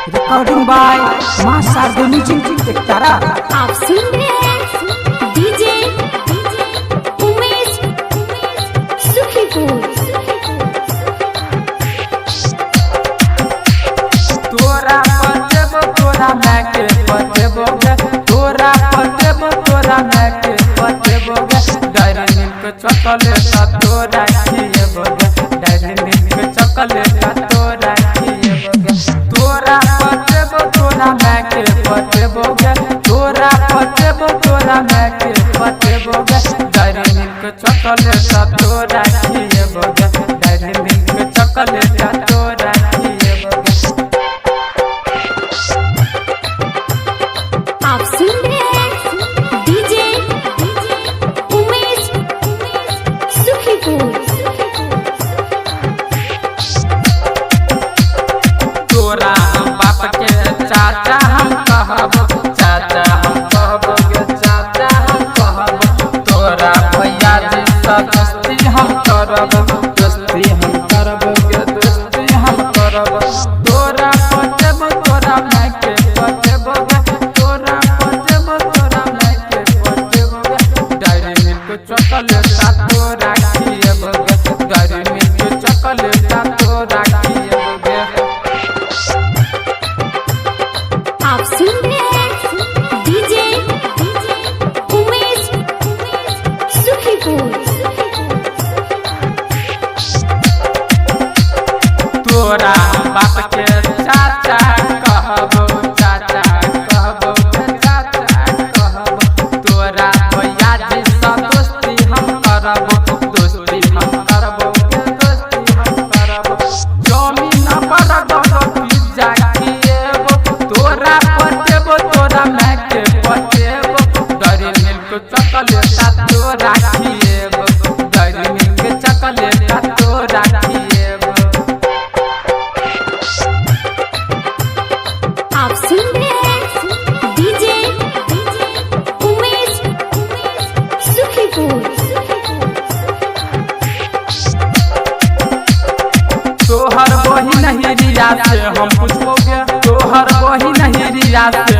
Recording by मां Sharda music एकतारा। आप सुन रहे हैं डीजे उमेश सुखीपुर। तोरा पटेबो तोरा मैं के पटेबो गे, तोरा पटेबो तोरा मैं के पटेबो गे। डायरी मिल्क चॉकलेट तोरा खिएबो गे, डायरी मिल्क चॉकलेट तोरा खिएबो गे। तोरा पटेबो तोरा मैं के पटेबो गे, तोरा पटेबो तोरा मैं के पटेबो गे। डायरी मिल्क चॉकलेट तोरा खिएबो गे, डायरी मिल्क चॉकलेट तोरा खिएबो गे। आप सुन रहे हैं डीजे उमेश सुखीपुर। तोरा हम बाप के चाचा हम कहब, चाचा हम कहब गे, चाचा हम कहब। तोरा भैया जी सा दोस्ती हम करब, दोस्ती हम करब गे, दोस्ती हम करब। तोरा पटेबो तोरा मैं के पटेबो गे, तोरा पटेबो तोरा मैं के पटेबो गे। डायरी मिल्क चॉकलेट तोरा खिएबो गे, डायरी मिल्क चॉकलेट तोरा खिएबो गे। आप सुन रहे हैं डीजे उमेश सुखीपुर। तोरा बाप के चाचा कहब, चाचा कहब गे, चाचा कहब। तोरा भैया जी सा दोस्ती हम करब, दोस्ती हम करब गे, दोस्ती हम करब। जमीन पर पिज्जा खिएबो, तोरा पटेबो तोरा मैं के पटेबो। डायरी मिल्क चॉकलेट तोरा खिएबो, डायरी मिल्क चॉकलेट तोरा खिएबो। आप सुन रहे हैं डीजे उमेश सुखीपुर। तोहर बही नहीं रिया से हम पूछबो गे, तोहर बही नहीं रिया से